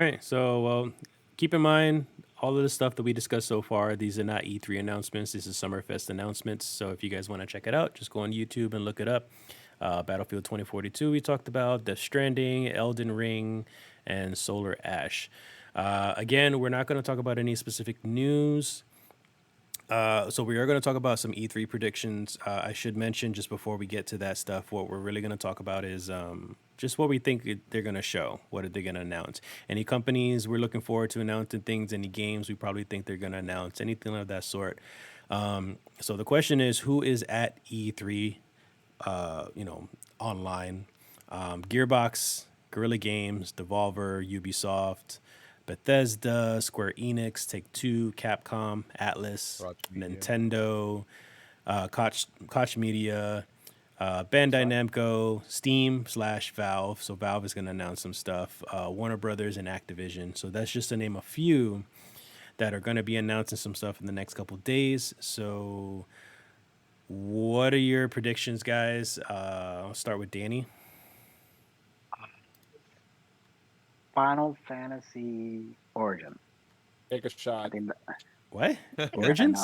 All right. So, well, keep in mind all of the stuff that we discussed so far. These are not E3 announcements. This is Summerfest announcements. So, if you guys want to check it out, just go on YouTube and look it up. Battlefield 2042, we talked about Death Stranding, Elden Ring, and Solar Ash. Again, we're not going to talk about any specific news. So we are going to talk about some E3 predictions. I should mention just before we get to that stuff, what we're really going to talk about is just what we think they're going to show. What are they going to announce? Any companies we're looking forward to announcing things, any games we probably think they're going to announce, anything of that sort. So the question is, who is at E3? Online. Gearbox, Guerrilla Games, Devolver, Ubisoft, Bethesda, Square Enix, Take Two, Capcom, Atlas, Watch Media. Nintendo, Koch Media, Bandai Sorry. Namco, Steam/Valve. So Valve is going to announce some stuff. Warner Brothers and Activision. So that's just to name a few that are going to be announcing some stuff in the next couple days. So what are your predictions, guys? I'll start with Danny. Final Fantasy Origin. Take a I shot. think. What? Yeah, I know. Origins?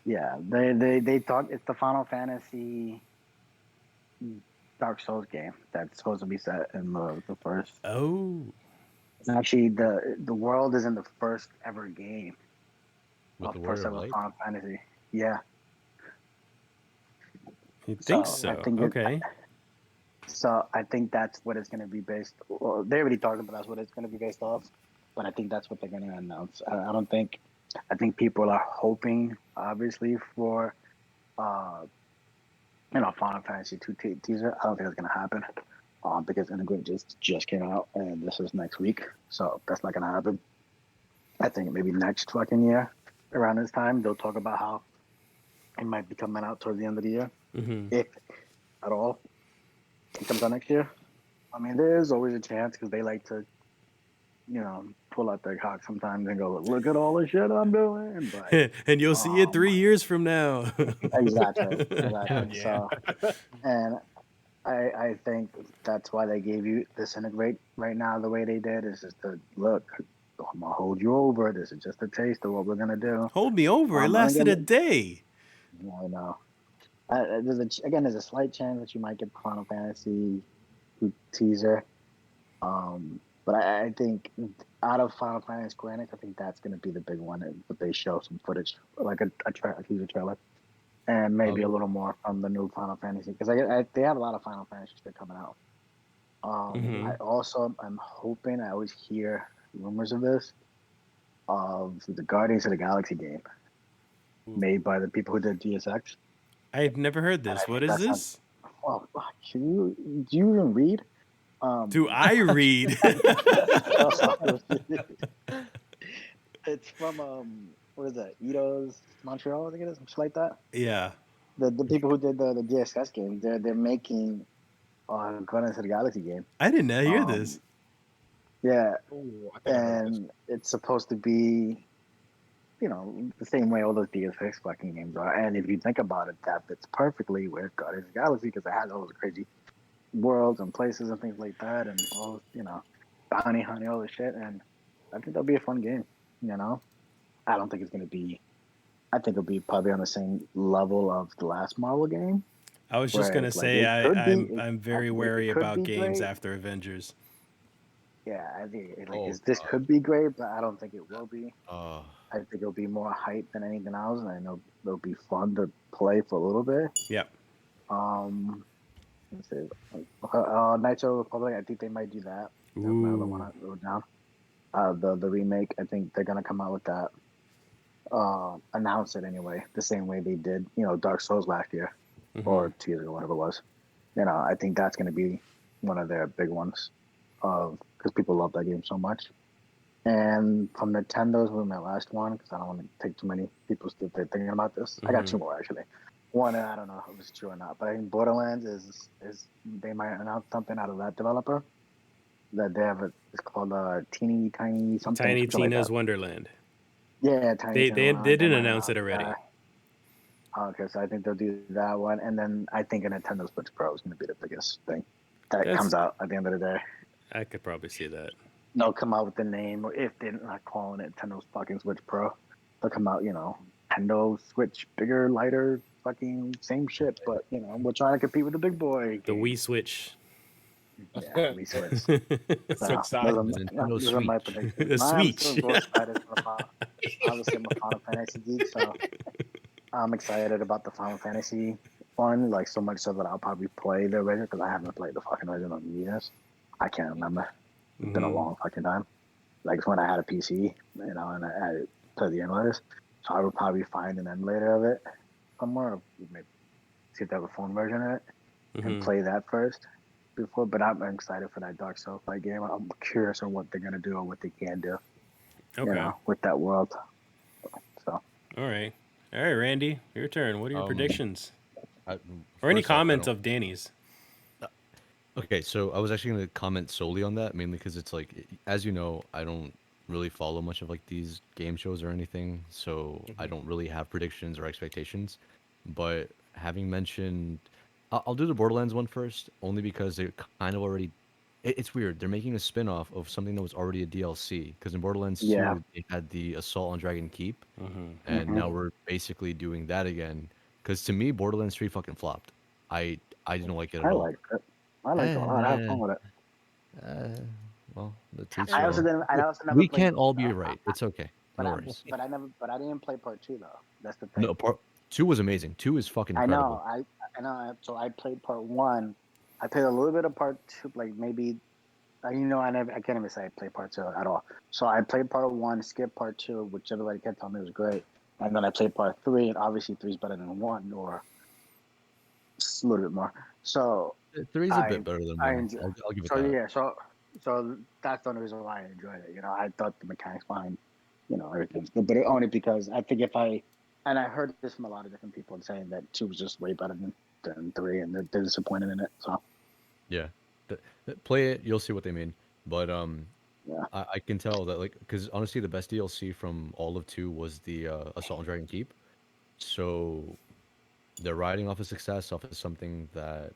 Yeah, they talk. It's the Final Fantasy Dark Souls game that's supposed to be set in the first. Oh, It's actually the world is in the first ever game With the first Warrior of ever Light. Final Fantasy. Yeah, you think so I so? think it. Okay. So I think that's what it's going to be based. Well, they already talked about that's what it's going to be based off, but I think that's what they're going to announce. I don't think. I think people are hoping, obviously, for uh, Final Fantasy two teaser. I don't think it's going to happen, because Integrate just came out, and this is next week, so that's not going to happen. I think maybe next fucking year, around this time, they'll talk about how it might be coming out towards the end of the year, if at all. It comes out next year. I mean, there's always a chance because they like to, pull out their cock sometimes and go, "Look at all the shit I'm doing." But And you'll see it um, 3 years from now. exactly. Yeah. So, and I think that's why they gave you this integrate right now the way they did is just to look. I'm gonna hold you over. This is just a taste of what we're gonna do. Hold me over. It And lasted a again, day. no. There's a slight chance that you might get the Final Fantasy teaser. But I think out of Final Fantasy Square Enix, I think that's going to be the big one. But they show some footage, like a teaser trailer, and maybe a Oh, little more from the new Final Fantasy because they have a lot of Final Fantasy shit coming out. I also am hoping. I always hear rumors of this of the Guardians of the Galaxy game made by the people who did DSX, I've never heard and this. I What think is that sounds. this? Well, do you even read? Do Um, I read? It's from what is that? Ito's Montreal, I think it is, something like that. Yeah. The people who did the DSS game, they're making Guardians of the Galaxy game. I did not hear this. Um, yeah, oh, I think I heard this. and it's supposed to be, the same way all those DSX fucking games are. And if you think about it, that fits perfectly with Guardians of the Galaxy because it has all those crazy worlds and places and things like that, and all bounty hunting, all this shit. And I think that'll be a fun game. I don't think it's gonna be. I think it'll be probably on the same level of the last Marvel game, I was just where gonna it's like say it could be. I'm very wary It could about be games great. after Avengers. Yeah, I think Oh this God. could be great, but I don't think it will be. Uh, I think it'll be more hype than anything else, and I know it'll be fun to play for a little bit. Yep. Um, let's see, Knights of the Republic. I think they might do that. That's my other one Ooh. I wrote down. The remake. I think they're gonna come out with that. Announce it anyway, the same way they did, Dark Souls last year or 2 years ago, whatever it was. I think that's going to be one of their big ones, because people love that game so much. And from Nintendo's was my last one because I don't want to take too many people still thinking about this. I got two more actually. One, I don't know if it's true or not, but I think Borderlands is they might announce something out of that developer that they have. It's called Teeny Tiny Tiny something like Tina's that. Wonderland. Yeah, Tiny They Tiny they they Wonderland. They didn't might announce it announce already. that. Okay, so I think they'll do that one, and then I think a Nintendo Switch Pro is going to be the biggest thing that That's comes out at the end of the day. I could probably see that. they'll come out with the name, or if they're not calling it Nintendo fucking Switch Pro, they'll come out, Nintendo Switch, bigger, lighter, fucking same shit, but we're trying to compete with the big boy The game. Wii Switch. Yeah, we Switch. Switch side. Those are my predictions. The I'm Switch. still so excited obviously I'm a Final Fantasy geek, so I'm excited about the Final Fantasy one, like so much so that I'll probably play the original because I haven't played the fucking original in years. I can't remember. It's been a long fucking time. Like it's when I had a PC, and I had to the emulators. So I would probably find an emulator of it somewhere, or maybe see if they have a phone version of it, and play that first before. But I'm excited for that Dark Souls like game. I'm curious on what they're gonna do or what they can do. Okay. With that world. So. All right, Randy, your turn. What are your predictions? Or any First off, comment of Danny's? Okay, so I was actually going to comment solely on that, mainly because it's like, as you know, I don't really follow much of like these game shows or anything, so I don't really have predictions or expectations. But having mentioned, I'll do the Borderlands one first, only because they're kind of already. It's weird. They're making a spin-off of something that was already a DLC, because in Borderlands 2, they had the Assault on Dragon Keep, and now we're basically doing that again. Because to me, Borderlands 3 fucking flopped. I didn't like it at all. Like it. I like it a lot. I have fun with it. Well, the teach I your also own. didn't. I also never. We played, can't all be right. It's okay. But No I, worries. but I never. But I didn't play part 2 though. That's the thing. No, part 2 was amazing. 2 is fucking I incredible. know. I know. So I played part 1. I played a little bit of part 2, like maybe. I can't even say I played part 2 at all. So I played part 1, skipped part 2, which everybody kept telling me was great, and then I played part 3, and obviously 3 is better than 1, or just a little bit more. So 3 is a bit better than 1. I'll give it so that. yeah, so that's the only reason why I enjoyed it. I thought the mechanics behind, everything, but only because I think and I heard this from a lot of different people saying that 2 was just way better than 3, and they're disappointed in it. So Yeah, play it. You'll see what they mean. But yeah, I can tell that, like, because honestly, the best DLC from all of 2 was the Assault on Dragon Keep. So they're riding off of success, off of something that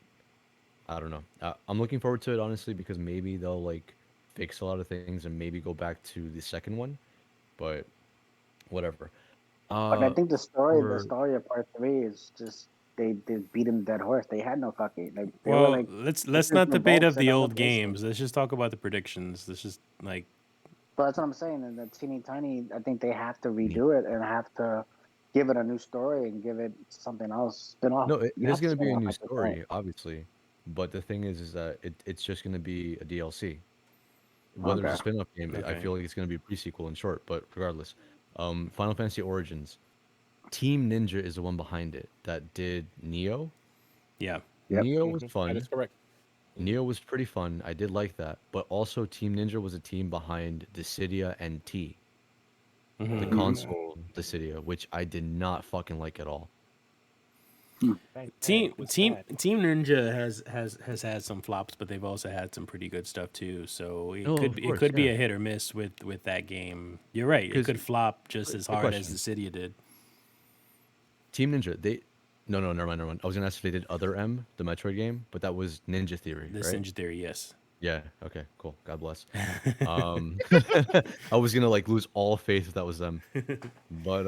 I don't know. I'm looking forward to it, honestly, because maybe they'll like fix a lot of things and maybe go back to the second one. But whatever. but I think the story for- of part 3 is just they beat him dead horse. They had no fucking they were Well, like, let's not debate of revolts in the other old places. games. Let's just talk about the predictions. Let's just like But that's what I'm saying. And the teeny tiny, I think they have to redo it and have to give it a new story and give it something else. Spin off. No, it You is have to going to be spin a off new at this story, point. obviously. But the thing is that it's just going to be a DLC. Whether it's a Okay. spin-off game, I Okay. feel like it's going to be a pre-sequel in short. But regardless, Final Fantasy Origins, Team Ninja is the one behind it that did Neo. yeah. Yep. Neo was That fun. is correct. Neo was pretty fun. I did like that. But also, Team Ninja was a team behind Dissidia and T, the console Dissidia, which I did not fucking like at all. Team Ninja has had some flops, but they've also had some pretty good stuff too. So it Oh, could of it course, could be yeah. a hit or miss with that game. You're right. It 'Cause- could flop just as quick hard as question. the Cydia did. Team Ninja, no, never mind. I was gonna ask if they did Other M, the Metroid game, but that was Ninja Theory, The right? Ninja Theory, yes. Yeah. Okay. Cool. God bless. I was gonna like lose all faith if that was them, but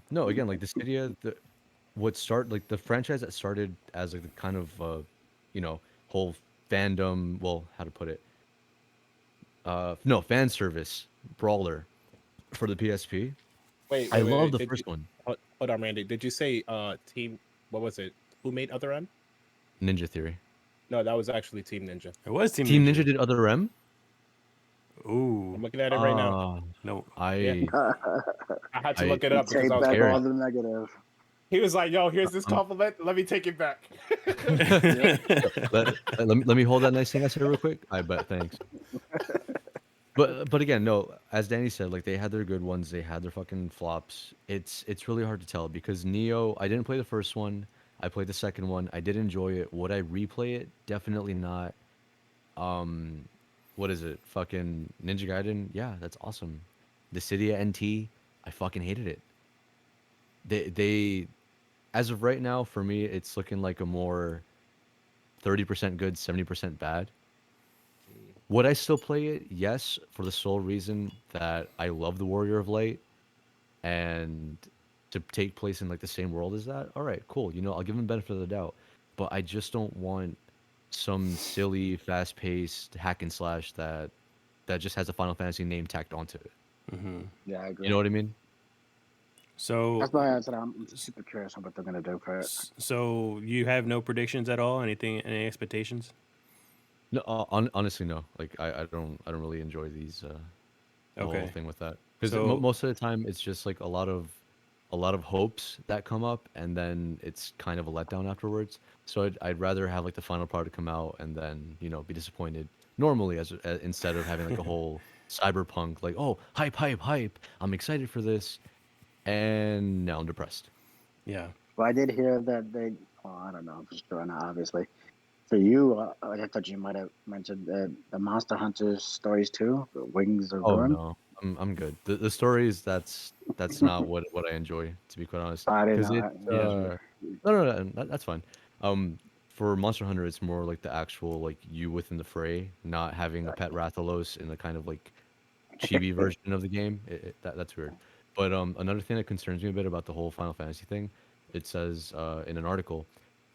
no. Again, like the Cydia, the franchise that started as like the kind of whole fandom. Well, how to put it? No, fan service brawler for the PSP. Wait. I love the Did first you, one, hold on, Randy. Did you say team? What was it? Who made Other M? Ninja Theory. No, that was actually Team Ninja. It was Team Team Ninja. Ninja did Other M. Ooh, I'm looking at it right now. no. Yeah. I had to look it up because Take I was back like, all oh. the negative. He was like, "Yo, here's this compliment. Let me take it back." Let me hold that nice thing I said real quick. I bet. Thanks. But again, no. As Danny said, like they had their good ones, they had their fucking flops. It's really hard to tell because Neo. I didn't play the first one. I played the second one. I did enjoy it. Would I replay it? Definitely not. What is it? Fucking Ninja Gaiden? Yeah, that's awesome. Dissidia NT. I fucking hated it. They as of right now, for me, it's looking like a more 30% good, 70% bad. Would I still play it? Yes, for the sole reason that I love the Warrior of Light, and to take place in like the same world as that. All right, cool. I'll give him the benefit of the doubt, but I just don't want some silly, fast-paced hack and slash that just has a Final Fantasy name tacked onto it. Yeah, I agree. You know what I mean? So, That's why I said I'm super curious on what they're gonna do for it. so you have no predictions at all? Anything? Any expectations? No, honestly, no. Like I don't really enjoy the whole Okay. thing with that because So, most of the time it's just like a lot of hopes that come up and then it's kind of a letdown afterwards. So I'd rather have like the final product come out and then be disappointed normally as instead of having like a whole cyberpunk like, oh, hype, hype, hype, I'm excited for this, and now I'm depressed. yeah. Well, I did hear that they. Well, I don't know for sure or not, obviously. For you, I thought you might have mentioned the Monster Hunter stories too, the Wings of Oh Ruin. no, I'm good. The stories, that's not what I enjoy, to be quite honest. I didn't Because know it that. Yeah. no, no, no, that's fine. For Monster Hunter, it's more like the actual like you within the fray, not having a pet Rathalos in the kind of like chibi version of the game. That's weird. But another thing that concerns me a bit about the whole Final Fantasy thing, it says in an article,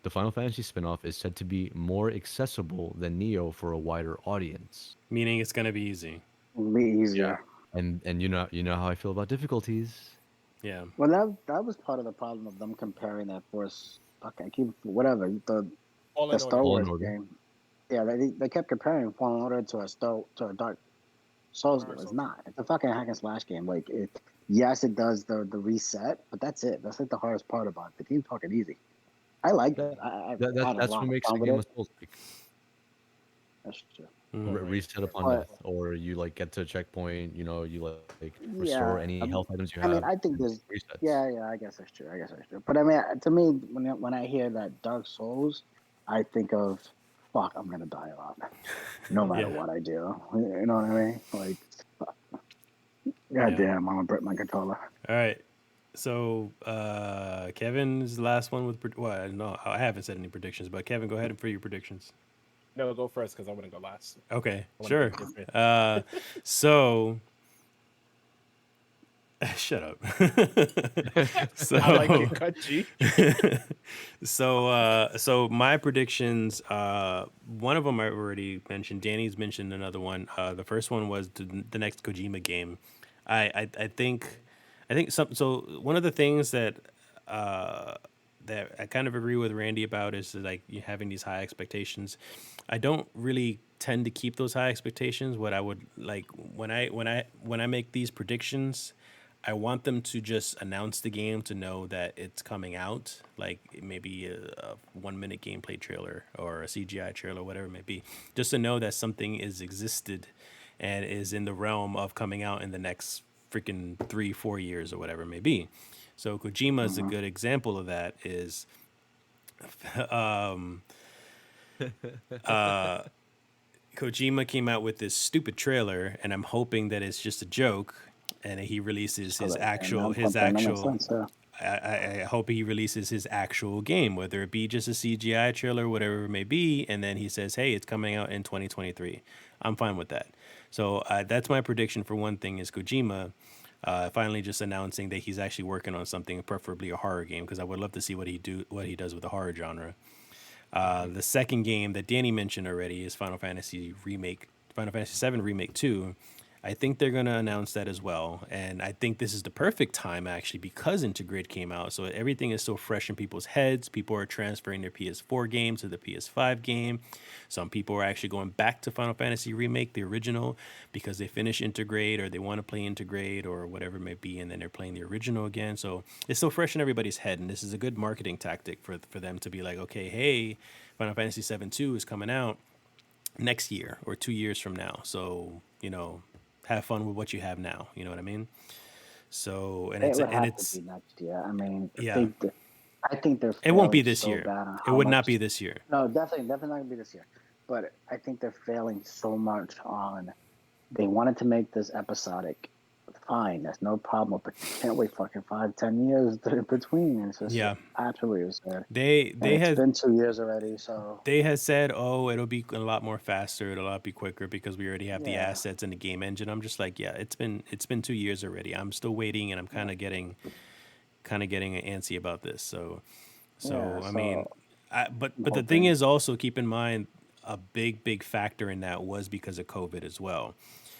the Final Fantasy spin-off is said to be more accessible than Neo for a wider audience. Meaning it's gonna be easy. It'll be Yeah. easier. And you know how I feel about difficulties. Yeah. Well, that was part of the problem of them comparing that Force. Fuck, I keep whatever All the in Star order. Fallen Wars Order. game. Yeah, they kept comparing Fallen Order to a Dark Souls game. It's not. It's a fucking hack and slash game. Like it. Yes, it does the reset, but that's it. That's like the hardest part about it. The game's fucking easy. I liked That, it. I've that had a that's lot what of makes fun the with game a it. Souls like That's true. Mhm. Right. reset upon But death, or you like get to a checkpoint, you like restore yeah, any health items you I mean, have, I think and there's. resets. Yeah, I guess that's true. I guess that's true. But I mean, to me, when I hear that Dark Souls, I think of fuck. I'm gonna die a lot, no matter Yeah. what I do. You know what I mean? Like, Yeah. goddamn, I'm gonna break my controller. All right. So, Kevin's the last one with well, no, I haven't said any predictions, but Kevin, go ahead and for your predictions. No, go first because I want to go last. Okay, I want to sure. be different. So, shut up. I like So, it, cut G. so my predictions. One of them I already mentioned. Danny's mentioned another one. The first one was the next Kojima game. I think some. So one of the things that I kind of agree with Randy about is like you having these high expectations. I don't really tend to keep those high expectations. What I would like when I make these predictions, I want them to just announce the game to know that it's coming out, like maybe a 1 minute gameplay trailer or a CGI trailer, whatever it may be, just to know that something is existed and is in the realm of coming out in the next freaking 3-4 years or whatever it may be. So Kojima is a good example of that. Is Kojima came out with this stupid trailer, and I'm hoping that it's just a joke, and he releases So his that, actual and that makes actual. sense. Yeah. I hope he releases his actual game, whether it be just a CGI trailer, whatever it may be, and then he says, "Hey, it's coming out in 2023." I'm fine with that. So that's my prediction for one thing is Kojima finally just announcing that he's actually working on something, preferably a horror game, because I would love to see what he does with the horror genre. The second game that Danny mentioned already is Final Fantasy VII Remake 2. I think they're going to announce that as well. And I think this is the perfect time, actually, because Intergrade came out. So everything is so fresh in people's heads. People are transferring their PS4 game to the PS5 game. Some people are actually going back to Final Fantasy Remake, the original, because they finish Intergrade or they want to play Intergrade or whatever it may be. And then they're playing the original again. So it's so fresh in everybody's head. And this is a good marketing tactic for them to be like, okay, hey, Final Fantasy 7 2 is coming out next year or 2 years from now. So, have fun with what you have now. You know what I mean? So, It would have to be next year. I mean, yeah, I think they're it won't be failing this so year. bad on It how would not much. be this year. No, definitely not gonna be this year. But I think they're failing so much on. They wanted to make this episodic fine. That's no problem. But you can't wait fucking 5, 10 years in between. It's just Yeah. absolutely absurd. They And they it's had been 2 years already, so they had said, oh, it'll be a lot more faster, it'll a lot be quicker because we already have the yeah. assets and the game engine. I'm just like, yeah, it's been 2 years already. I'm still waiting, and I'm kind of getting antsy about this. So Yeah. I mean, So I'm but the thing hoping. is also keep in mind a big factor in that was because of COVID as well.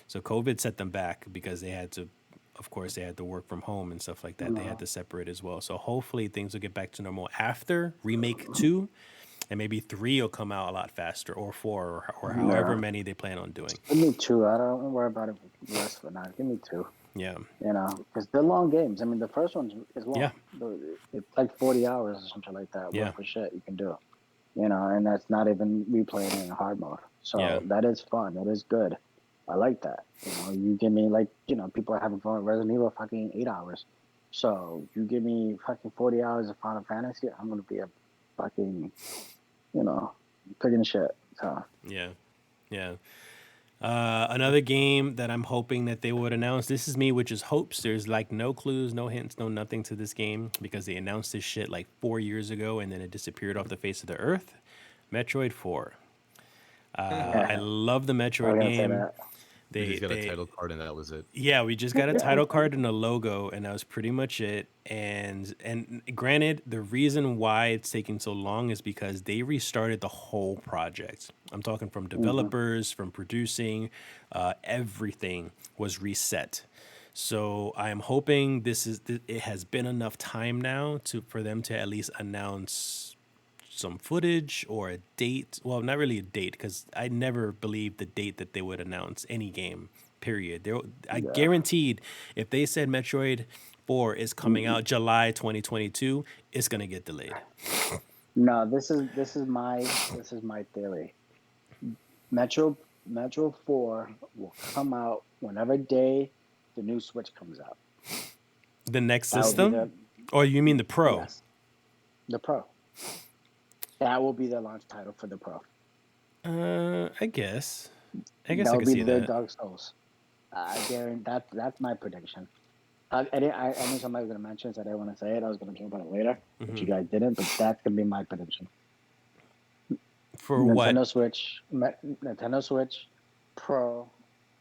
So COVID set them back because they had to, of course, they had to work from home and stuff like that. They had to separate as well. So hopefully things will get back to normal after remake 2, and maybe 3 will come out a lot faster, or 4, or however Yeah. many they plan on doing. Give me two. I don't worry about it the rest of it now. Give me two. Yeah. Because they're long games. I mean, the first one is long. Yeah. It's like 40 hours or something like that Yeah. worth of shit you can do. And that's not even replaying in hard mode. So Yeah. that is fun. That is good. I like that. You give me people are having fun with Resident Evil fucking 8 hours. So you give me fucking 40 hours of Final Fantasy, I'm gonna be a fucking, picking shit. So Yeah. Yeah. Another game that I'm hoping that they would announce. This is me, which is hopes. There's like no clues, no hints, no nothing to this game because they announced this shit like 4 years ago and then it disappeared off the face of the earth. Metroid 4. I love the I Metroid was gonna say game. that. We They just got a they title card and that was it. Yeah, we just got a Yeah. title card and a logo, and that was pretty much it. And granted, the reason why it's taking so long is because they restarted the whole project. I'm talking from developers, from producing, everything was reset. So I am hoping it has been enough time now for them to at least announce some footage or a date. Well, not really a date because I never believed the date that they would announce any game. Period. I Yeah. guaranteed if they said Metroid 4 is coming out July 2022, it's gonna get delayed. No, this is my theory. Metro 4 will come out whenever day the new Switch comes out. The next That will be system, or you mean the Pro? yes, the Pro. That will be the launch title for the Pro. I guess. I That could will be see the that. Dark Souls. I guarantee that's my prediction. I knew somebody was gonna mention, so I didn't want to say it. I was gonna talk about it later, but you guys didn't. But that's gonna be my prediction. For what? Nintendo Switch Pro,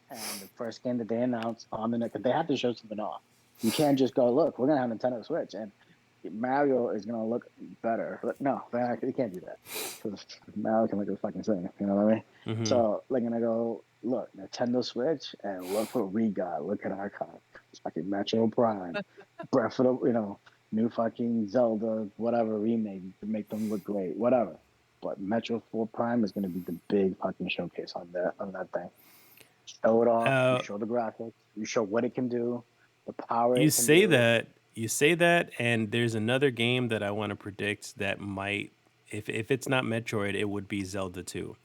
and the first game that they announced on the because they have to show something off. You can't just go, look, we're gonna have Nintendo Switch and Mario is gonna look better. No, you can't do that because Mario can look the fucking same. You know what I mean? So they're gonna go, look, Nintendo Switch, and look what we got. Look at our car. It's fucking Metro Prime, Breath of the, new fucking Zelda, whatever remake to make them look great, whatever. But Metro 4 Prime is gonna be the big fucking showcase on that thing. Show it off. You show the graphics. You show what it can do, the power. You it can say do. that. You say that, and there's another game that I want to predict that might, if it's not Metroid, it would be Zelda 2.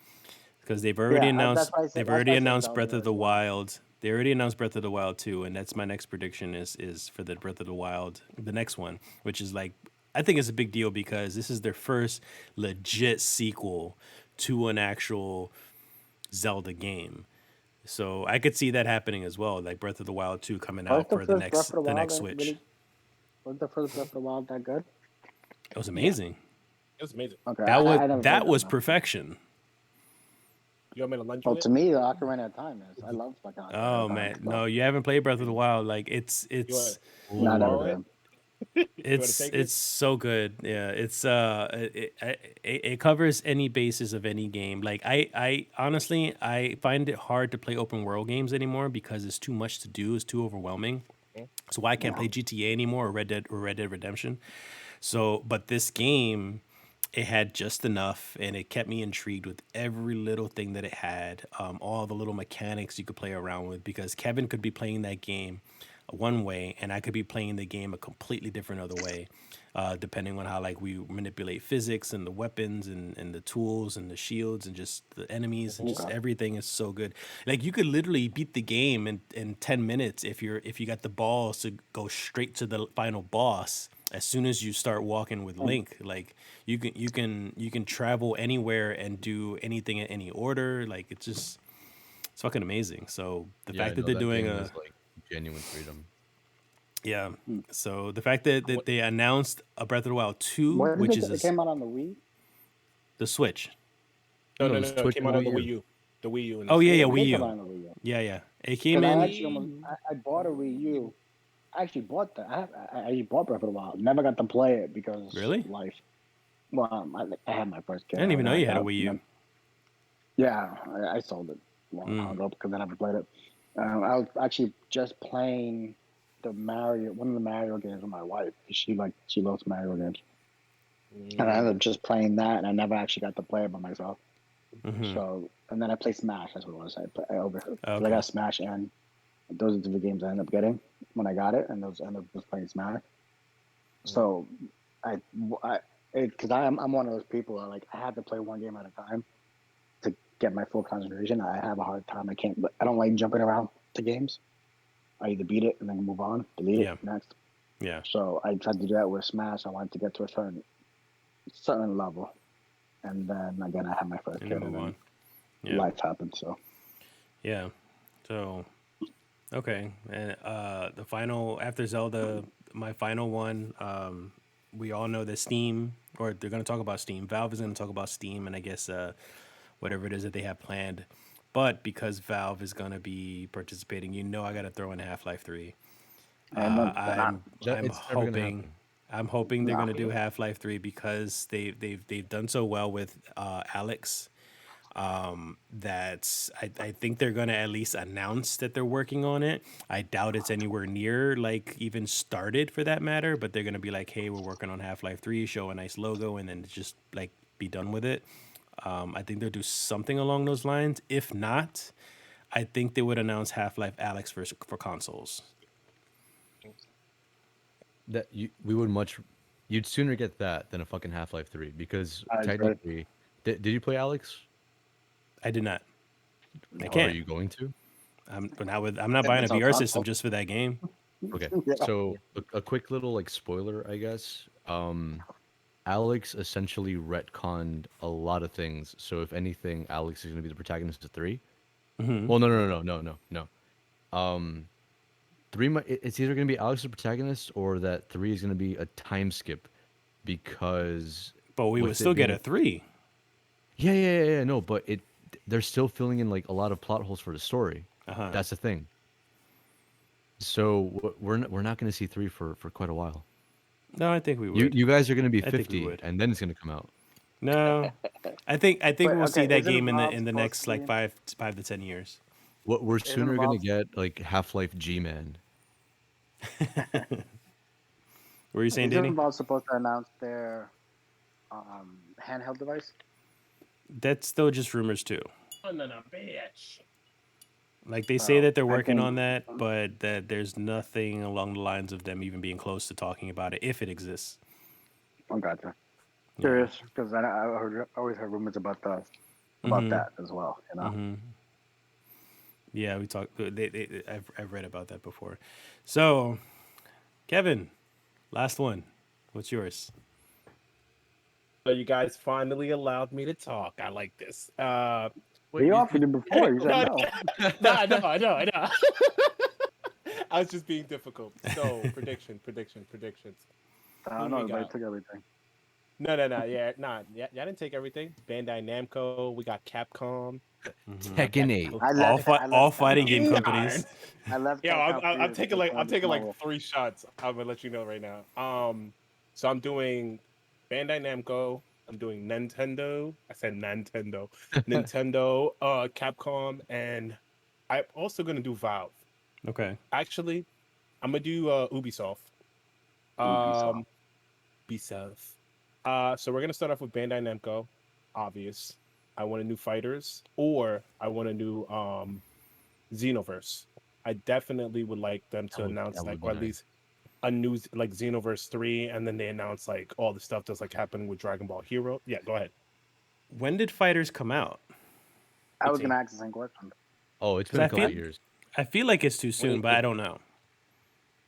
Because they've already That's announced why I said- they've that's why already I said announced Zelda Breath of as the well. Wild. They already announced Breath of the Wild 2, and that's my next prediction is for the Breath of the Wild, the next one, which is like I think it's a big deal because this is their first legit sequel to an actual Zelda game. So I could see that happening as well, like Breath of the Wild 2 coming Was out the for the first Breath of the Wild next Switch. Was the first Breath of the Wild that good? It was amazing. It was amazing. Okay, That was I never that played was one. perfection. You want me to lunch Well, with to it? me, the Ocarina of Time is. I love fucking Ocarina Oh of Time. man, so- no, you haven't played Breath of the Wild. Like it's You want, No, I never borrow did. it? You wanna it's take it's so good. Yeah, it covers any basis of any game. Like I honestly I find it hard to play open world games anymore because it's too much to do. It's too overwhelming. So why I can't play GTA anymore or Red Dead Redemption. So, but this game, it had just enough, and it kept me intrigued with every little thing that it had, all the little mechanics you could play around with. Because Kevin could be playing that game one way, and I could be playing the game a completely different other way, depending on how like we manipulate physics and the weapons and the tools and the shields and just the enemies and just everything is so good. Like you could literally beat the game in 10 minutes if you got the balls to go straight to the final boss as soon as you start walking with Link. Like you can travel anywhere and do anything in any order. Like it's fucking amazing. So the Yeah, I fact that know they're that doing game a is like genuine freedom. Yeah. So the fact that they announced a Breath of the Wild 2, What which did is it came out on the Wii? the Switch. No, No, no, the no, no. It Switch came and out on Wii the U. Wii U. The Wii U and Oh the yeah, Switch. yeah, It did Wii come U. out on the Wii U. Yeah. It came Because I in. actually I bought a Wii U. I actually bought that. I actually bought Breath of the Wild. Never got to play it because Really? life. Well, I had my first I kid. didn't I even was know you like, had a oh, Wii U. yeah, I sold it a long time ago because I never played it. I was actually just playing one of the Mario games with my wife. She loves Mario games, and I ended up just playing that, and I never actually got to play it by myself. Mm-hmm. So, and then I play Smash. That's what it was. I Okay. got Smash, and those are the games I ended up getting when I got it, and those I ended up just playing Smash. So, I, because I'm one of those people that I have to play one game at a time to get my full concentration. I have a hard time. I don't like jumping around to games. I either beat it and then move on, delete Yeah. it next. Yeah. So I tried to do that with Smash. I wanted to get to a certain level, and then again I had my first And kid, then and move then on. Yeah. life happened. So Yeah. So, okay. And the final after Zelda, my final one. We all know that Steam, or they're going to talk about Steam. Valve is going to talk about Steam, and I guess whatever it is that they have planned. But because Valve is going to be participating, I got to throw in Half-Life 3. and they're not. I'm It's never gonna hoping. happen. I'm hoping they're No. gonna do Half-Life 3 because they've done so well with Alex. I think they're gonna at least announce that they're working on it. I doubt it's anywhere near like even started for that matter, but they're gonna be like, hey, we're working on Half-Life 3, show a nice logo, and then just like be done with it. I think they'll do something along those lines. If not, I think they would announce Half-Life Alex for consoles. You'd sooner get that than a fucking Half-Life 3 because I agree. technically, did you play Alex? I did not. I Or are can't. you going to? I'm not buying a It's on VR system console. just for that game. Okay, Yeah. so a quick little like spoiler, I guess. Alex essentially retconned a lot of things. So if anything, Alex is going to be the protagonist of 3. Well, no. Um, 3 it's either going to be Alex the protagonist or that 3 is going to be a time skip because But we would with still it get being a 3. yeah, no, but they're still filling in like a lot of plot holes for the story. Uh-huh. That's the thing. So we're not going to see 3 for quite a while. No, I think we You would. you guys are going to be I think we 50 would. and then it's going to come out. No. I think But we'll see okay, that isn't game Valve in the supposed next to like be? 5 to 10 years. What we're Isn't sooner going to Valve get like Half-Life G-Man. What were you saying, Danny? isn't Valve supposed to announce their handheld device? That's still just rumors too. No, bitch. Like they say So that they're I working think on that, but that there's nothing along the lines of them even being close to talking about it if it exists. I gotcha. Yeah. Curious because I always heard rumors about that as well. Yeah, we talked. I've read about that before. So, Kevin, last one. What's yours? So you guys finally allowed me to talk. I like this. He offered it before. You said no, no. I know. I was just being difficult. So predictions. I Who don't do know. we Everybody got? took everything. No. Yeah, y'all didn't take everything. Bandai Namco. We got Capcom. Tekken 8. I left. I left All fighting Capcom. game Darn. companies. I left. Yeah, Capcom for I'm you. taking Which one is like mobile? 3 shots. I'm gonna let you know right now. So I'm doing Bandai Namco. I'm doing Nintendo. I said Nintendo. Nintendo, Capcom, and I'm also gonna do Valve. Okay. Actually, I'm gonna do Ubisoft. Ubisoft. Ubisoft. So we're gonna start off with Bandai Namco. Obvious. I want a new Fighters, or I want a new Xenoverse. I definitely would like them to announce that like, would or be at least a new like Xenoverse 3, and then they announce like all the stuff that's like happening with Dragon Ball Hero. Yeah, go ahead. When did Fighters come out? I was 18. gonna ask the same question. Oh, it's 'Cause been a I couple feel years. I feel like it's too soon, but I don't know.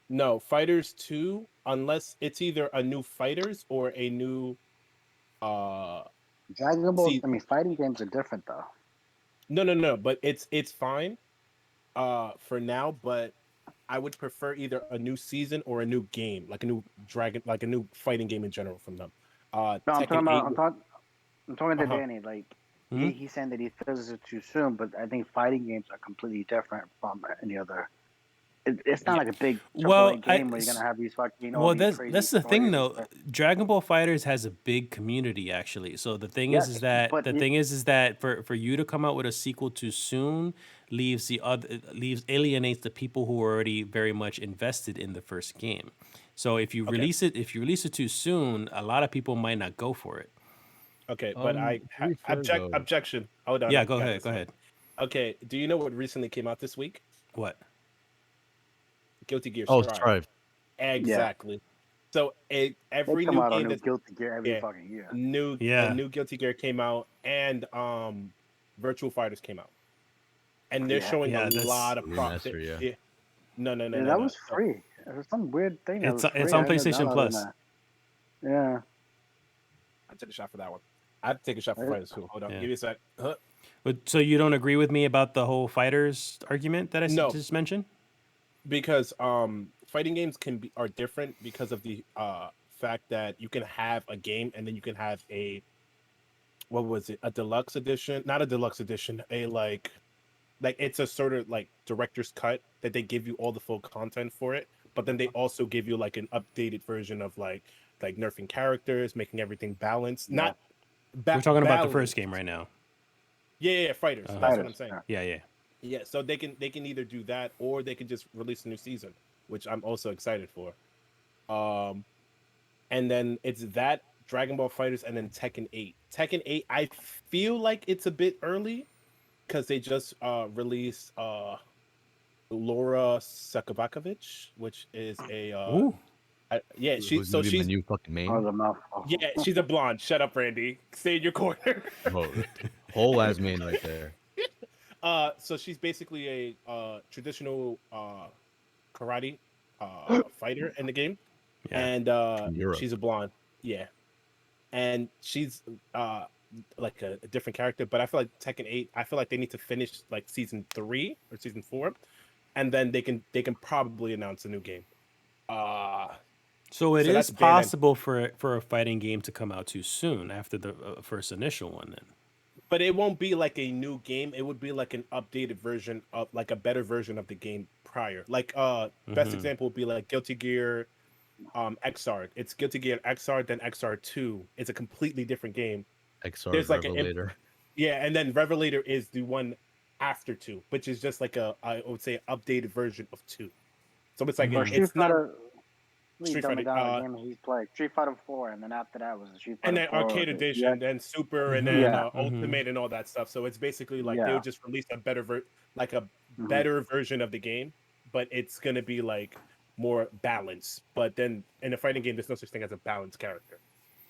No, Fighters 2, unless it's either a new Fighters or a new Dragon Ball. see I mean, fighting games are different though. no, but it's fine for now, but I would prefer either a new season or a new game, like a new like a new fighting game in general from them. No, I'm talking Tekken about. 8. I'm talking to Uh-huh. Danny. Like Hmm? he's saying that he feels it's too soon, but I think fighting games are completely different from any other. It's not Yeah. like a big Well, AAA game where you're gonna have these fucking all well, these that's crazy the thing stories and though. stuff. Dragon Ball Fighters has a big community actually. So the thing Yes, the but thing is that for you to come out with a sequel too soon leaves alienates the people who are already very much invested in the first game. So Okay. if you release it too soon, a lot of people might not go for it. Okay. But To be fair though, objection. Hold on. Yeah, I go got ahead, this go one. ahead. Okay. Do you know what recently came out this week? What? Guilty Gear oh, Strive. Strive. yeah, Exactly. So they every come new out on game new that's Guilty Gear every yeah, fucking year. a Yeah. new Guilty Gear came out, and Virtual Fighters came out, and they're Yeah, showing a Yeah, that's lot of Remaster, yeah. yeah. No, no, no, yeah, no, that no. was So free. It was some weird thing that was it's free. on I ended up PlayStation downloading Plus. that. Yeah, I took a shot for that one. I have to take a shot for It- Fighters too. Hold on, Yeah. give me a sec. But so you don't agree with me about the whole fighters argument that No, just mentioned? because fighting games are different because of the fact that you can have a game and then you can have a what was it, a deluxe edition, not a deluxe edition, a like it's a sort of like director's cut that they give you all the full content for it, but then they also give you like an updated version of like nerfing characters, making everything balanced, yeah, not We're talking about the first balanced. game right now. Yeah, fighters, Uh-huh. that's what I'm fighters. saying. Yeah. Yeah, yeah. Yeah, so they can either do that or they can just release a new season, which I'm also excited for. um and then it's that, Dragon Ball Fighters, and then Tekken 8. Tekken 8, I feel like it's a bit early because they just released Laura Sakabakovich, which is a Ooh. yeah, Who's gonna be my new fucking That was main? a mouthful. yeah, she's a blonde. Shut up, Randy. Stay in your corner. Bro, whole ass main right there. So she's basically a traditional karate fighter in the game, Yeah. and From Europe. she's a blonde. Yeah, and she's like a different character. But I feel like Tekken 8, I feel like they need to finish like season 3 or season 4, and then they can probably announce a new game. Uh So it so is that's Bandai. possible for a fighting game to come out too soon after the first initial one then. But it won't be like a new game. It would be like an updated version of like a better version of the game prior. Like best Mhm. example would be like Guilty Gear XR. It's Guilty Gear XR, then XR2. It's a completely different game. XR There's like Revelator. yeah, and then Revelator is the one after 2, which is just like I would say updated version of 2. So it's like Or Mhm. Street it's not Fighter. Let me Street dumb it Fighter. down. The game he's played Street Fighter 4, and then after that was Street And Fighter then 4. arcade Yeah, edition, then super, and then Mhm. yeah, Mhm. ultimate, and all that stuff. So it's basically like they'll yeah. just release a like a hmm better version of the game, but it's gonna be like more balanced. But then in a fighting game, there's no such thing as a balanced character.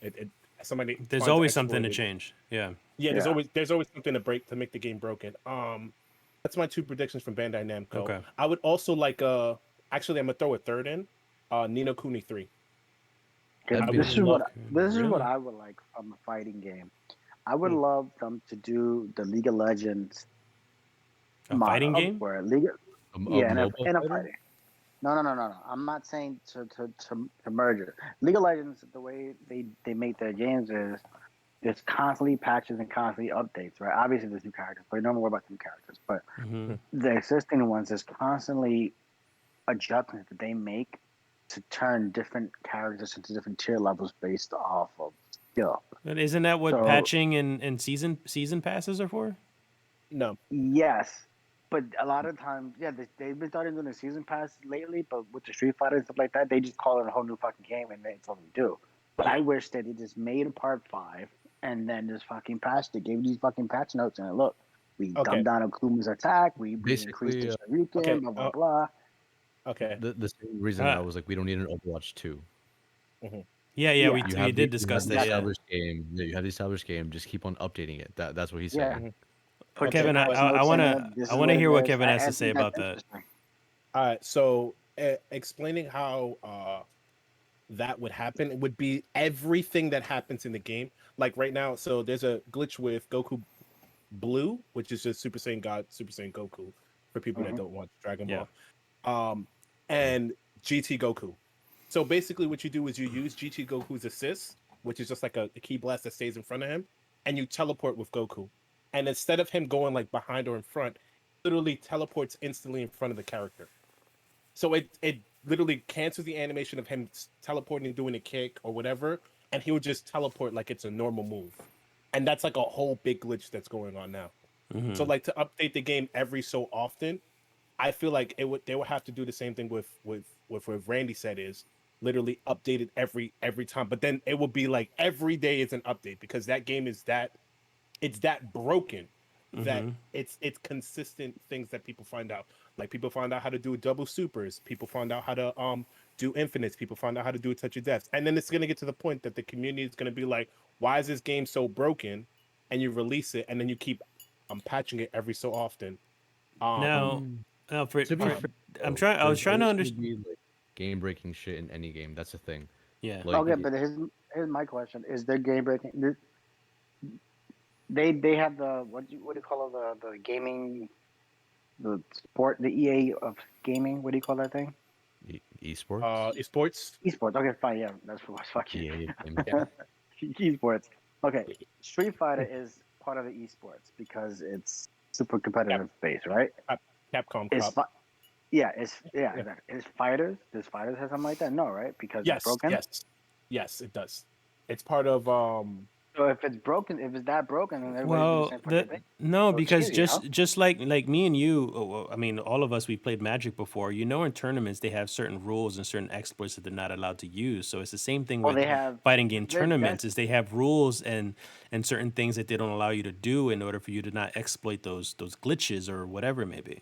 It somebody There's finds always something to exploited. change. Yeah. Yeah, Yeah. there's always something to break to make the game broken. That's my 2 predictions from Bandai Namco. Okay. I would also like actually I'm gonna throw a third in, Nino Kuni 3. Okay, I That'd be would this is lit. what love. Really? I would like from a fighting game. I would Hmm. love them to do the League of Legends A fighting model game? where League, A yeah, mobile in a fighter? fighting. No. I'm not saying to merge it. League of Legends, the way they make their games is there's constantly patches and constantly updates, right? Obviously, there's new characters, but don't worry about new characters. But Mhm. the existing ones, there's constantly adjustments that they make to turn different characters into different tier levels based off of skill. But isn't that what So patching and season passes are for? No. yes, but a lot of times, yeah, they've been starting doing the season pass lately. But with the Street Fighter and stuff like that, they just call it a whole new fucking game, and that's all they do. But I Yeah. wish that they just made a part 5 and then just fucking patched it, gave these fucking patch notes, and look, we Okay. dumbed down Akuma's attack, we increased Basically, the Shuriken, Okay. blah blah blah. Okay. the same reason I Uh, was like, we don't need an Overwatch 2. Mhm. yeah, yeah, Yeah, You we have did you discuss have the that, yeah. exactly. established game. Yeah, you have the established game. Just keep on updating it. That's what he's Yeah, saying. But put your Okay. Kevin, But patch notes in it. This I is wanna what hear it what is. Kevin has I to say think that's about that. interesting. all right. So explaining how that would happen, it would be everything that happens in the game. Like right now, so there's a glitch with Goku Blue, which is just Super Saiyan God, Super Saiyan Goku, for people that hmm don't watch Dragon Yeah. Ball. and GT Goku. So basically, what you do is you use GT Goku's assist, which is just like a key blast that stays in front of him, and you teleport with Goku. And instead of him going like behind or in front, literally teleports instantly in front of the character. So it literally cancels the animation of him teleporting, doing a kick or whatever, and he would just teleport like it's a normal move. And that's like a whole big glitch that's going on now. So Mm-hmm. like to update the game every so often, I feel like they would have to do the same thing with what Randy said is literally updated every time. But then it will be like every day is an update because that game is that broken that Mm-hmm. it's consistent things that people find out. Like people find out how to do double supers, people find out how to do infinites, people find out how to do a touch of deaths. And then it's gonna get to the point that the community is gonna be like, why is this game so broken? And you release it and then you keep patching it every so often. I Now, mean, for to be for fair, I'm though, trying. I was there's trying to always going to understand. be like game breaking shit in any game. That's the thing. Yeah. Like, Okay, but here's my question: is there game breaking? They have the what do you call it, the gaming, the sport, the EA of gaming? What do you call that thing? esports, Esports. Esports. Okay, fine. Yeah, that's what. Fuck you. EA of gaming. Yeah. Esports. Okay, Street Fighter is part of the esports because it's super Cap, competitive base, right? Capcom Is Cup. yeah, Yeah. exactly. Is fighters? Does fighters have something like that? No, right? Because it's Yes, broken. yes, yes, it does. It's part of So if it's broken, if it's that broken, then everybody do the Well, same fucking thing. no, So it's because cheesy, no? just like me and you, well, I mean, all of us we played Magic before. You know, in tournaments they have certain rules and certain exploits that they're not allowed to use. So it's the same thing Well, with they have. fighting game That's tournaments. Is they have rules and certain things that they don't allow you to do in order for you to not exploit those glitches or whatever it may be.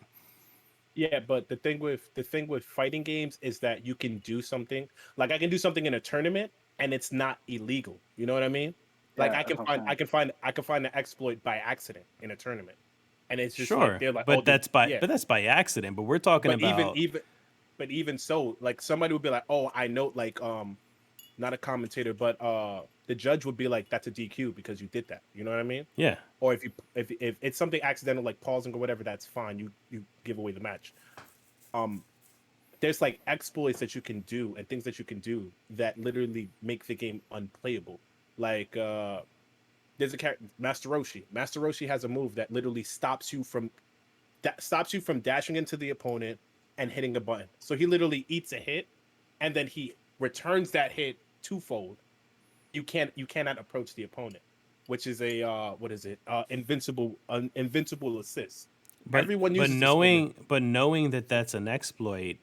yeah, but the thing with fighting games is that you can do something like I can do something in a tournament and it's not illegal. You know what I mean? Like yeah. That's what I'm saying. I can find an exploit by accident in a tournament, and it's just like Sure, they're like, oh, yeah. but that's by accident. But we're talking But even about even but even so, like somebody would be like, oh, I know, like not a commentator, but the judge would be like, that's a DQ because you did that. You know what I mean? yeah. Or if it's something accidental like pausing or whatever, that's fine. You give away the match. Um, there's like exploits that you can do and things that you can do that literally make the game unplayable. Like there's a character Master Roshi. Master Roshi has a move that literally stops you from dashing into the opponent and hitting a button. So he literally eats a hit and then he returns that hit twofold. You cannot approach the opponent, which is a what is it? Invincible assist. Everyone uses this move. But knowing that that's an exploit,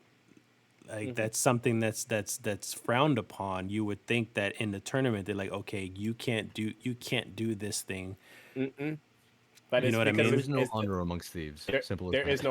like Mhm. that's something that's frowned upon. You would think that in the tournament they're like, okay, you can't do this thing. Mm-mm. But You know it's what I because There mean? is no honor amongst thieves. there Simple as there is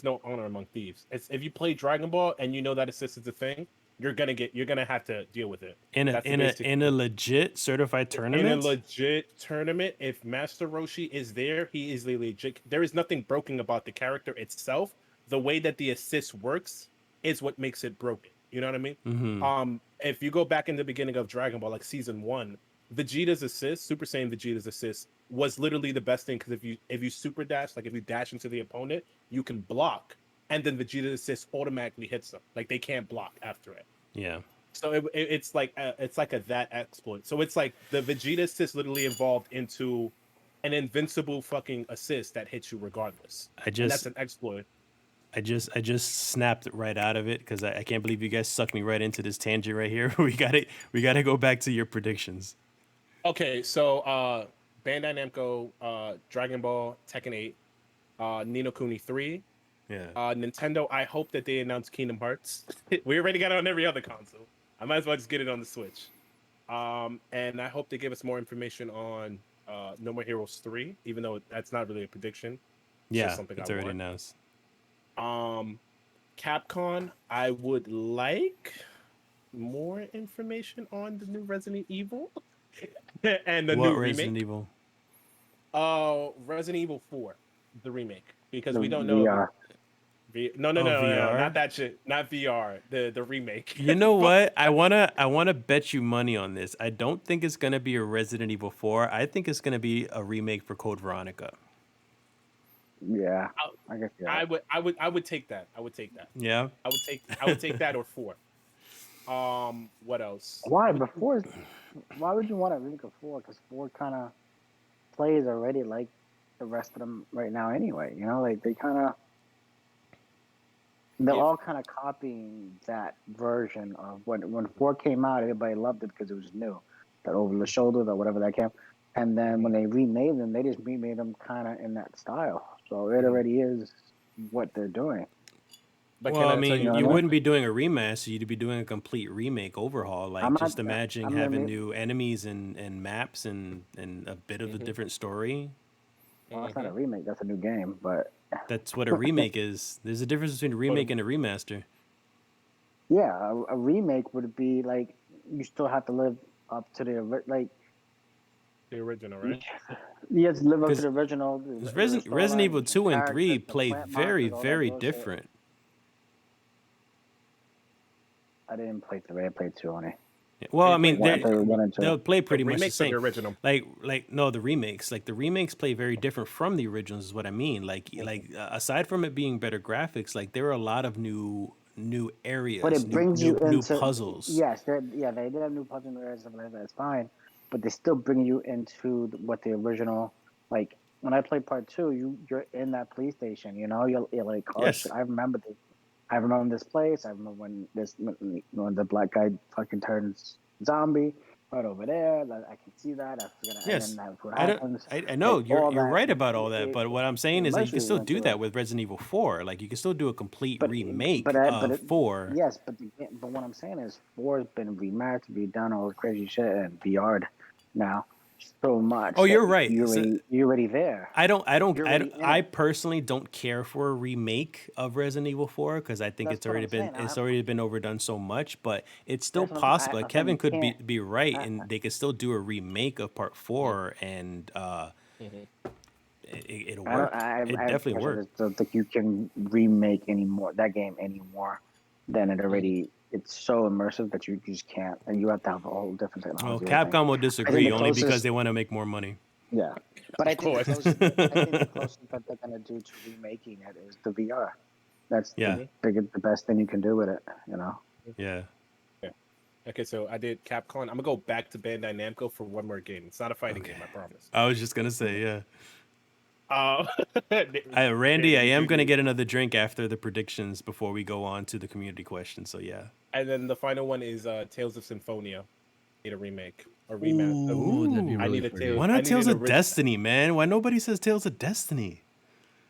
that. no honor among thieves. It's if you play Dragon Ball and you know that assist is a thing, you're gonna have to deal with it. That's the basic. In a legit certified In a tournament. legit tournament, if Master Roshi is there, he is the legit. There is nothing broken about the character itself. The way that the assist works is what makes it broken. You know what I mean? Mm-hmm. If you go back in the beginning of Dragon Ball, like season one, Vegeta's assist, Super Saiyan Vegeta's assist, was literally the best thing because if you super dash, like if you dash into the opponent, you can block, and then Vegeta's assist automatically hits them. Like they can't block after it. Yeah. So it's like a that exploit. So it's like the Vegeta assist literally evolved into an invincible fucking assist that hits you regardless, I and just that's an exploit. I just snapped right out of it because I can't believe you guys sucked me right into this tangent right here. We gotta go back to your predictions. Okay, so Bandai Namco, Dragon Ball, Tekken 8, Nino Kuni 3, Yeah. Nintendo. I hope that they announce Kingdom Hearts. We already got it on every other console. I might as well just get it on the Switch. And I hope they give us more information on No More Heroes 3, even though that's not really a prediction. It's just Yeah, something it's I already want. announced. Capcom, I would like more information on the new Resident Evil and the What new Resident remake. Evil? Resident Evil 4, the remake, because The we don't know. VR. No, Oh, not VR. that shit, not VR. The remake. You know Fuck. what? I wanna bet you money on this. I don't think it's gonna be a Resident Evil 4. I think it's gonna be a remake for Code Veronica. Yeah, I, I guess I would take that. I would take that. Yeah. I would take that or 4. What else? Why before? Why would you want to remake a 4? Because 4 kind of plays already like the rest of them right now anyway. You know, like they're If all kind of copying that version of when 4 came out. Everybody loved it because it was new, that over the shoulder, or whatever that came. And then when they remade them, they just remade them kind of in that style. So it already is what they're doing. but Well, can I I tell mean, you? know you what I mean? wouldn't be doing a remaster; you'd be doing a complete remake overhaul. Like, I'm not. just imagining I'm having gonna. new enemies and maps and a bit of a different story. Well, it's not a remake. That's a new game. But That's what a remake is. There's a difference between a remake and a remaster. yeah, a remake would be like you still have to live up to like The original, right? you have to live up to Because the original. The Resident Evil storyline, the 2 and 3 characters, the play plant very, monsters, all that very bullshit. different. I didn't play 3. I played 2 only. Well, You I mean, played I played 1 and 2. they'll play the pretty much the remakes or the same. original? Like no, the remakes. Like the remakes play very different from the originals. Is what I mean. Aside from it being better graphics, like there are a lot of new But areas, it brings you new into puzzles. yes, they did have new puzzle areas and stuff like that. That's fine, but they still bring you into what the original like. When I played part 2, you're in that police station. You know, you're like, oh Yes. shit, I remember this place. I remember when the black guy fucking turns zombie right over there. I can see that. I forget. And Yes. then that's what I don't. happens. I know Like all you're that. right about all that, but what I'm saying is that you can Immerses still you do into that it. with Resident Evil 4. Like you can still do a complete But remake but of 4. yes, but what I'm saying is 4 has been remastered, redone, all this crazy shit, and VR'd now so much Oh, that you're right. So, you're already there. You're already in I it. personally don't care for a remake of Resident Evil 4 because I think That's what I'm saying. it's already been overdone so much, but it's still That's what I'm saying. possible. Like, I said Kevin you could can't. be right, I, and they could still do a remake of part 4, and it'll I don't. work. It I definitely personally work. just don't think you can remake that game anymore than it already. It's so immersive that you just can't, and you have to have a whole different Well, technology. I think. Capcom will I think disagree the only because closest. they want to make more money. Yeah, but I Of think the course. closest. I think the closest that they're gonna do to remaking it is the VR. That's Yeah, the best thing you can do with it. You know. yeah. Yeah. Okay, so I did Capcom. I'm gonna go back to Bandai Namco for one more game. It's not a fighting game, I promise. I was just gonna say, yeah. Uh, Randy, I am gonna you. get another drink after the predictions before we go on to the community question. So yeah. And then the final one is Tales of Symphonia. Need a remake or Ooh, that'd be Ooh. I really need a pretty. Why I not need Tales an of original Destiny, man? Why nobody says Tales of Destiny?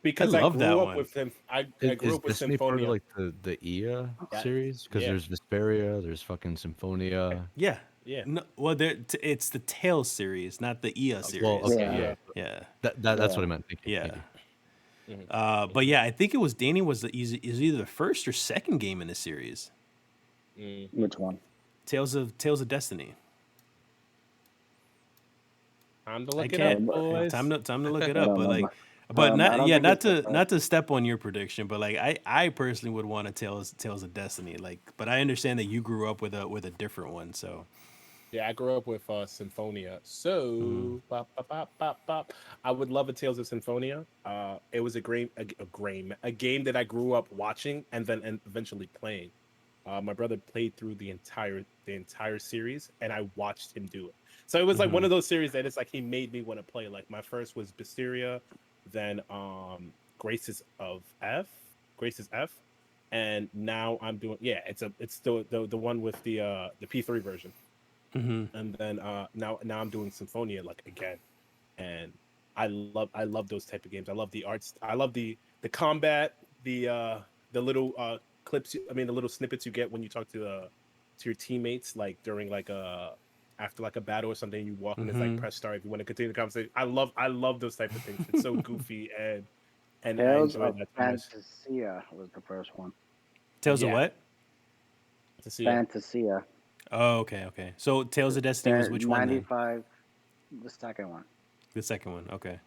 because I love that grew up one. with him. I grew Is up with Destiny part of Symphonia. like the EA Yes. series? Because Yeah. there's Vesperia, there's fucking Symphonia. Yeah. Yeah. No, well, it's the Tales series, not the EA series. Well, okay, Yeah. yeah. Yeah. That's what Yeah. I meant. Thank you. Yeah. Thank you. But yeah, I think it was Danny was is either the first or second game in the series. Which one? Tales of Destiny. Time to I look it can't. up, boys. Time to look it I up. don't But remember. like, but I not don't yeah, think it's the not to step on your prediction, but like I personally would want a Tales of Destiny. Like, but I understand that you grew up with a different one. So Yeah, I grew up with Symphonia. So bop. I would love a Tales of Symphonia. It was a game that I grew up watching and then eventually playing. My brother played through the entire series, and I watched him do it. So it was like one of those series that it's like he made me want to play. Like my first was Mysteria, then Graces F, and now I'm doing it's still the one with the P3 version. And then now I'm doing Symphonia like again, and I love those type of games. I love the arts. I love the combat, the little clips. I mean, the little snippets you get when you talk to your teammates, like during like after like a battle or something. You walk and it's like press start if you want to continue the conversation. I love those type of things. It's so goofy and I Tales enjoy of that so much. Fantasia was the first one. Tales of Yeah. what? To see it. Fantasia. Oh, okay. So Tales of Destiny was which one then? 95, the second one. The second one. Okay.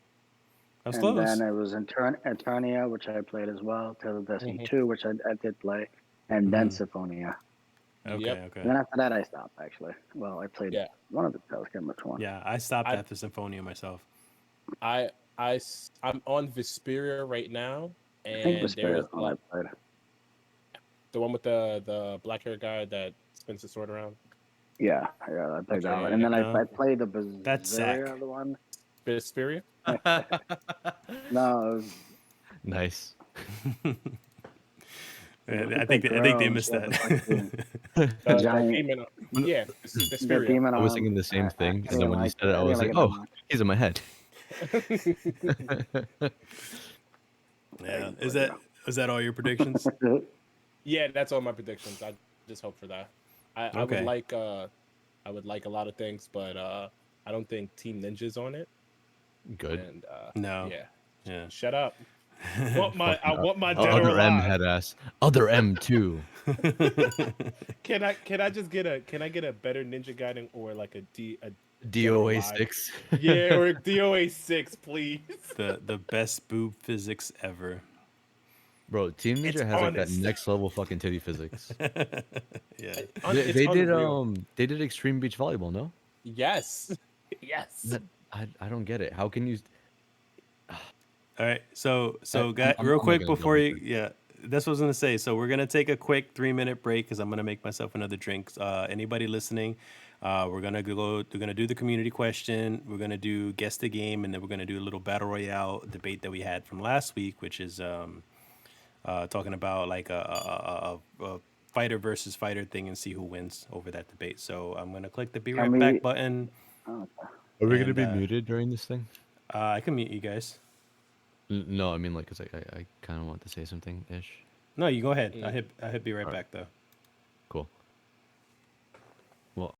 That was And close. then it was Eternia, which I played as well. Tales of Destiny 2, which I did play. And then Symphonia. Okay. Yep. Okay. And then after that, I stopped, actually. Well, I played Yeah. one of the Tales. I can't remember which one. Yeah, I stopped I- after Symphonia myself. I I'm on Vesperia right now, I think and there is Vesperia is all I played. the one with the black hair guy that spins the sword around. Yeah, I played that one, Okay, and then no. I played the That's Zach. Berseria, the one. Vesperia. No, it was Nice. I with think the I think they girl, missed she had that. The giant, demon. Yeah, the Vesperia. demon I was arm. thinking the same thing, and then didn't when you like said it. it, I I didn't was like like, it that "Oh, much. he's in my head." Yeah, Hey, there is that all your predictions? you go. Yeah, that's all my predictions. I just hope for that. I would Okay. like I would like a lot of things, but I don't think Team Ninja's on it. Good. And No. yeah, Yeah. shut up. I Fucking want my dead or other M alive. head ass. Other M too. Can I just get a better Ninja Gaiden or like a Dead or DOA Alive? 6. Yeah, or a DOA 6, please. the best boob physics ever. Bro, Team It's Ninja has like that honest. next level fucking titty physics. Yeah. It's They unreal. did Extreme Beach Volleyball, no? Yes. Yes. That, I don't get it. How can you All right. So guy, I'm real not quick gonna before delve you, into it. yeah, that's what I was gonna say. So we're gonna take a quick 3 minute break because I'm gonna make myself another drink. Anybody listening, we're gonna go. We're gonna do the community question. We're gonna do guess the game, and then we're gonna do a little battle royale debate that we had from last week, which is talking about like a fighter versus fighter thing and see who wins over that debate. So I'm gonna click the be Can right back we? button, Oh, Are we gonna and be muted during this thing? I can mute you guys. No, I mean like, cause I kind of want to say something ish. No, you go ahead. Mm. I hit be right All right. back though. Cool. Well,